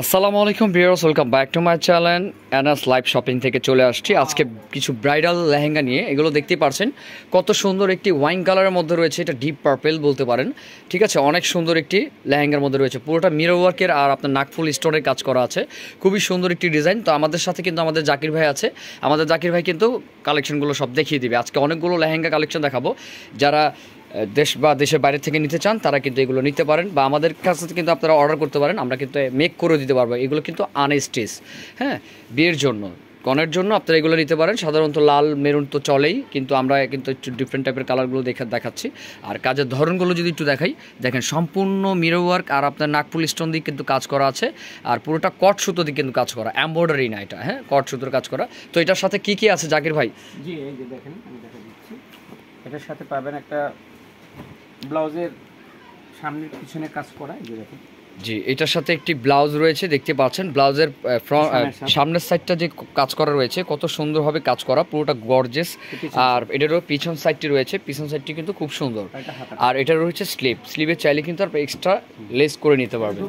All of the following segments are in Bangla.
আসসালামু আলাইকুম viewers, welcome back to my channel Anas live shopping থেকে চলে আসছি আজকে কিছু ব্রাইডাল লেহেঙ্গা নিয়ে। এগুলো দেখতেই পারছেন কত সুন্দর একটি ওয়াইন কালারের মধ্যে রয়েছে, এটা ডিপ পার্পেল বলতে পারেন। ঠিক আছে, অনেক সুন্দর একটি লেহেঙ্গার মধ্যে রয়েছে, পুরোটা মিরর ওয়ার্কের আর আপনার নাকফুল স্টোনের কাজ করা আছে, খুবই সুন্দর একটি ডিজাইন। তো আমাদের সাথে কিন্তু আমাদের জাকির ভাই আছে, আমাদের জাকির ভাই কিন্তু কালেকশনগুলো সব দেখিয়ে দিবে। আজকে অনেকগুলো লেহেঙ্গা কালেকশন দেখাবো, যারা দেশ বা দেশের বাইরে থেকে নিতে চান তারা কিন্তু এগুলো নিতে পারেন, বা আমাদের কাছে কিন্তু আপনারা অর্ডার করতে পারেন, আমরা কিন্তু মেক করে দিতে পারবো। এগুলো কিন্তু আনস্টিচ, হ্যাঁ, বিয়ের জন্য, কনের জন্য আপনারা এগুলো নিতে পারেন। সাধারণত লাল মেরুন তো চলেই, কিন্তু আমরা কিন্তু একটু ডিফারেন্ট টাইপের কালারগুলো দেখাচ্ছি। আর কাজের ধরনগুলো যদি একটু দেখাই, দেখেন সম্পূর্ণ মিরর ওয়ার্ক আর আপনার নাকফুল স্টোন দিয়ে কিন্তু কাজ করা আছে, আর পুরোটা কট সুতো দিয়ে কিন্তু কাজ করা, এমব্রয়ডারি না এটা, হ্যাঁ, কট সুতোর কাজ করা। তো এটার সাথে কি কি আছে জাকির ভাই? জি, এই যে দেখেন আমি দেখা দিচ্ছি, এটার সাথে পাবেন একটা ব্লাউজের সামনের পিছনে কাজ করা, এই যে দেখেন। জি, এটার সাথে একটি ব্লাউজ রয়েছে, দেখতে পাচ্ছেন ব্লাউজের সামনের সাইডটা যে কাজ করা রয়েছে কত সুন্দরভাবে কাজ করা, পুরোটা গর্জেস। আর এটারও পিছন সাইডটি রয়েছে, পিছন সাইডটি কিন্তু খুব সুন্দর। আর এটা রয়েছে স্লিভে চাইলে কিন্তু আর এক্সট্রা লেস করে নিতে পারবে।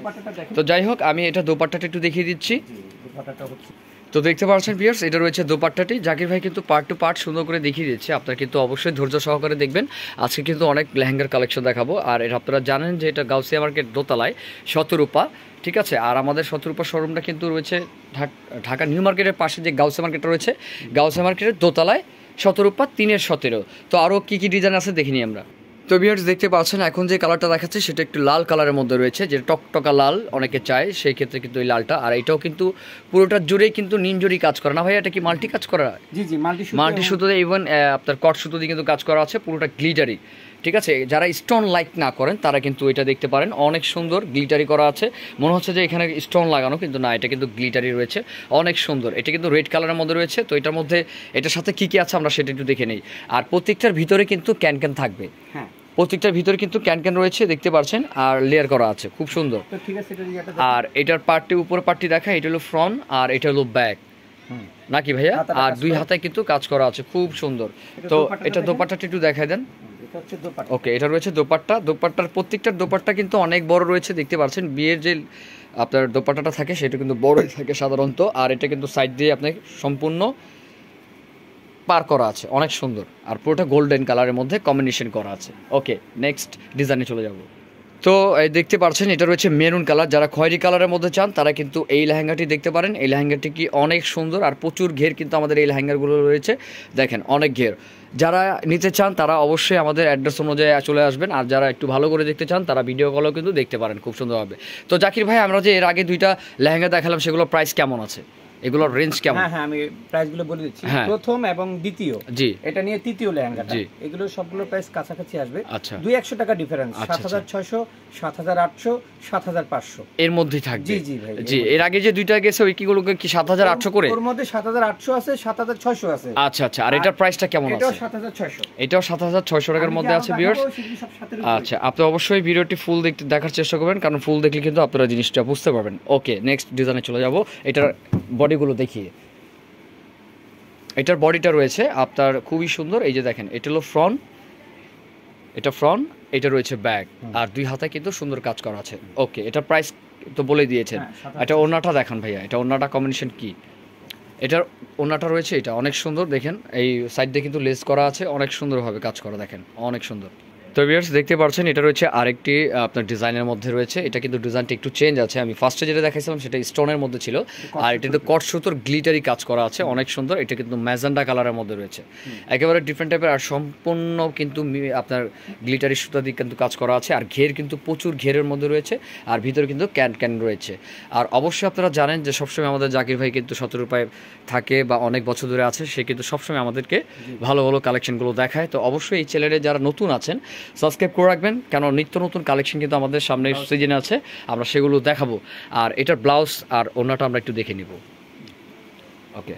তো যাই হোক, আমি এটা দোপাট্টাটা একটু দেখিয়ে দিচ্ছি। তো দেখতে পাচ্ছেন ভিউয়ার্স, এটা রয়েছে দোপাট্টাটি। জাকির ভাই কিন্তু পার্ট টু পার্ট সুন্দর করে দেখিয়ে দিচ্ছে, আপনারা কিন্তু অবশ্যই ধৈর্য সহকারে দেখবেন। আজকে কিন্তু অনেক লেহেঙ্গার কালেকশন দেখাবো। আর এটা আপনারা জানেন যে এটা গাউসিয়া মার্কেট দোতলায় শতরূপা, ঠিক আছে। আর আমাদের শতরূপা শোরুমটা কিন্তু রয়েছে ঢাকা নিউ মার্কেটের পাশে যে গাউসিয়া মার্কেটটা রয়েছে, গাউসিয়া মার্কেটের দোতলায় শতরূপা 3-17। তো আরও কী কী ডিজাইন আছে দেখিনি আমরা। তো ভিউয়ার্স দেখতে পাচ্ছেন এখন যে কালারটা দেখাচ্ছে সেটা একটু লাল কালারের মধ্যে রয়েছে, যে টকটকা লাল অনেকে চায়, সেই ক্ষেত্রে কিন্তু এই লালটা। আর এটাও কিন্তু পুরোটা জুড়েই কিন্তু নিমজুরি কাজ করা না ভাই, এটা কি মাল্টি কাজ করা? জি জি, মাল্টি সুতো দিয়ে, ইভেন আপনার কট সুতো দিয়ে কিন্তু কাজ করা আছে, পুরোটা গ্লিটারি। ঠিক আছে, যারা স্টোন লাইক না করেন তারা কিন্তু এটা দেখতে পারেন, অনেক সুন্দর গ্লিটারি করা আছে। মনে হচ্ছে যে এখানে স্টোন লাগানো, কিন্তু না, এটা কিন্তু গ্লিটারি রয়েছে, অনেক সুন্দর। এটা কিন্তু রেড কালারের মধ্যে রয়েছে। তো এটার মধ্যে এটার সাথে কি কি আছে আমরা সেটা একটু দেখে নেই। আর প্রত্যেকটার ভিতরে কিন্তু ক্যান থাকবে, হ্যাঁ, প্রত্যেকটার ভিতরে কিন্তু ক্যান রয়েছে, দেখতে পাচ্ছেন, আর লেয়ার করা আছে, খুব সুন্দর। আর এটার পার্টটি, উপর পার্টটি দেখা, এটা হলো ফ্রন্ট আর এটা হলো ব্যাক, নাকি ভাইয়া? আর দুই হাতায় কিন্তু কাজ করা আছে, খুব সুন্দর। তো এটা দোপাট্টাটা একটু দেখাই দেন। ওকে, এটা রয়েছে দোপাট্টার প্রত্যেকটার দোপাট্টা কিন্তু অনেক বড় রয়েছে, দেখতে পাচ্ছেন। বিয়ের যে আপনার দোপাট্টাটা থাকে সেটা কিন্তু বড়ই থাকে সাধারণত। আর এটা কিন্তু সাইড দিয়ে আপনার সম্পূর্ণ পার করা আছে, অনেক সুন্দর। আর পুরোটা গোল্ডেন কালারের মধ্যে কম্বিনেশন করা আছে। ওকে, নেক্সট ডিজাইনে চলে যাব। তো দেখতে পাচ্ছেন এটা রয়েছে মেরুন কালার, যারা খয়েরি কালারের মধ্যে চান তারা কিন্তু এই লেহেঙ্গাটি দেখতে পারেন। এই লেহেঙ্গাটি কি অনেক সুন্দর, আর প্রচুর ঘের কিন্তু আমাদের এই লেহেঙ্গাগুলো রয়েছে, দেখেন অনেক ঘের। যারা নিতে চান তারা অবশ্যই আমাদের অ্যাড্রেস অনুযায়ী চলে আসবেন, আর যারা একটু ভালো করে দেখতে চান তারা ভিডিও কলও কিন্তু দেখতে পারেন খুব সুন্দরভাবে। তো জাকির ভাই, আমরা যে এর আগে দুইটা লেহেঙ্গা দেখালাম সেগুলোর প্রাইস কেমন আছে, এগুলোর রেঞ্জ কেমন? হ্যাঁ হ্যাঁ, আমি প্রাইসগুলো বলে দিচ্ছি। প্রথম এবং দ্বিতীয়, জি, এটা নিয়ে তৃতীয় লেহেঙ্গাটা, এগুলো সবগুলো প্রাইস কাছাকাছি আসবে। আচ্ছা, 200 টাকা ডিফারেন্স, 7600, 7800, 7500 এর মধ্যেই থাকবে। জি জি ভাই, জি, এর আগে যে দুইটা গেছে ওই কিগুলোকে কি 7800 করে? ওর মধ্যে 7800 আছে, 7600 আছে। আচ্ছা আচ্ছা, আর এটার প্রাইসটা কেমন আছে? এটাও 7600, এটাও 7600 টাকার মধ্যে আছে ভিউয়ার্স। আচ্ছা, আপনি অবশ্যই ভিডিওটি ফুল দেখার চেষ্টা করবেন, কারণ ফুল দেখলে কিন্তু আপনারা জিনিসটা বুঝতে পারবেন। ওকে, নেক্সট ডিজাইনে চলে যাব। এটার বডিগুলো দেখিয়ে, এটার বডিটা রয়েছে আপনার খুবই সুন্দর। এই যে দেখেন, এটা হলো ফ্রন্ট, এটা ফ্রন্ট, এটা রয়েছে ব্যাক, আর দুই হাতে কিন্তু সুন্দর কাজ করা আছে। ওকে, এটার প্রাইস তো বলে দিয়েছেন। এটা ওড়নাটা দেখান ভাইয়া, এটা ওড়নাটা কম্বিনেশন কি? এটার ওড়নাটা রয়েছে, এটা অনেক সুন্দর, দেখেন এই সাইড দিয়ে কিন্তু লেস করা আছে, অনেক সুন্দরভাবে কাজ করা, দেখেন অনেক সুন্দর। তো ভিউয়ার্স দেখতে পাচ্ছেন এটা রয়েছে আরেকটি আপনার ডিজাইনের মধ্যে রয়েছে। এটা কিন্তু ডিজাইনটা একটু চেঞ্জ আছে, আমি ফার্স্টে যেটা দেখাইছিলাম সেটা স্টোনের মধ্যে ছিল, আর এটা কিন্তু কট সুতোর গ্লিটারি কাজ করা আছে, অনেক সুন্দর। এটা কিন্তু ম্যাজেন্ডা কালারের মধ্যে রয়েছে, একেবারে ডিফারেন্ট টাইপের, আর সম্পূর্ণ কিন্তু আপনার গ্লিটারি সুতা দিয়ে কিন্তু কাজ করা আছে। আর ঘের কিন্তু প্রচুর ঘেরের মধ্যে রয়েছে, আর ভিতরে কিন্তু ক্যান রয়েছে। আর অবশ্যই আপনারা জানেন যে সবসময় আমাদের জাকির ভাই কিন্তু 17 রূপায় থাকে বা অনেক বছর ধরে আছে, সে কিন্তু সবসময় আমাদেরকে ভালো ভালো কালেকশনগুলো দেখায়। তো অবশ্যই এই চ্যানেলে যারা নতুন আছেন সাবস্ক্রাইব করে রাখবেন, কেন নিত্য নতুন কালেকশন কিন্তু আমাদের সামনে সিজনে আছে, আমরা সেগুলো দেখাবো। আর এটার ব্লাউজ আর ওড়নাটা আমরা একটু দেখে নিব। ওকে,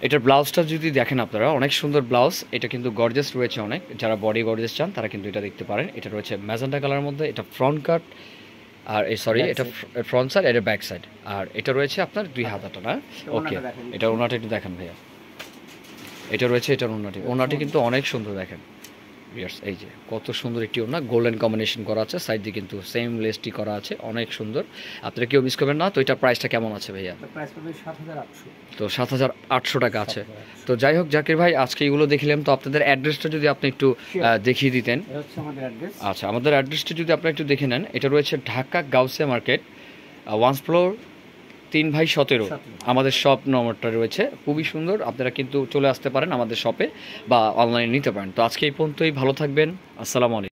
এটার ব্লাউজটা যদি দেখেন আপনারা, অনেক সুন্দর ব্লাউজ, এটা কিন্তু গর্জেস রয়েছে অনেক। যারা বডি গর্জেস চান তারা কিন্তু এটা দেখতে পারেন। এটা রয়েছে ম্যাজেন্টা কালারের মধ্যে, এটা ফ্রন্ট কাট, আর সরি এটা ফ্রন্ট সাইড, এটা ব্যাক সাইড, আর এটা রয়েছে আপনার দুই হাতাটা না। ওকে, এটা ওড়নাটা একটু দেখেন ভাইয়া, এটা রয়েছে এটার ওড়নাটি কিন্তু অনেক সুন্দর, দেখেন ভিউয়ার্স এই যে কত সুন্দর একটি ওড়না, গোল্ডেন কম্বিনেশন করা আছে, সাইড দিয়ে কিন্তু সেম লেসটি করা আছে, অনেক সুন্দর। আপনারা কেউ মিস করবেন না। তো এটার প্রাইসটা কেমন আছে ভাইয়া? প্রাইস পাবে 7,800। তো 7,800 টাকা আছে। তো যাই হোক জাকির ভাই, আজকে এগুলো দেখলাম, তো আপনাদের অ্যাড্রেসটা যদি আপনি একটু দেখিয়ে দিতেন। এটা হচ্ছে আমাদের অ্যাড্রেস। আচ্ছা, আমাদের অ্যাড্রেসটা যদি আপনি একটু দেখে নেন, এটা রয়েছে ঢাকা গাউসিয়া মার্কেট, 1 ফ্লোর 3/17 আমাদের শপ নম্বরটা রয়েছে। খুবই সুন্দর, আপনারা কিন্তু চলে আসতে পারেন আমাদের শপে বা অনলাইনে নিতে পারেন। তো আজকে এই পর্যন্তই, ভালো থাকবেন, আসসালামু আলাইকুম।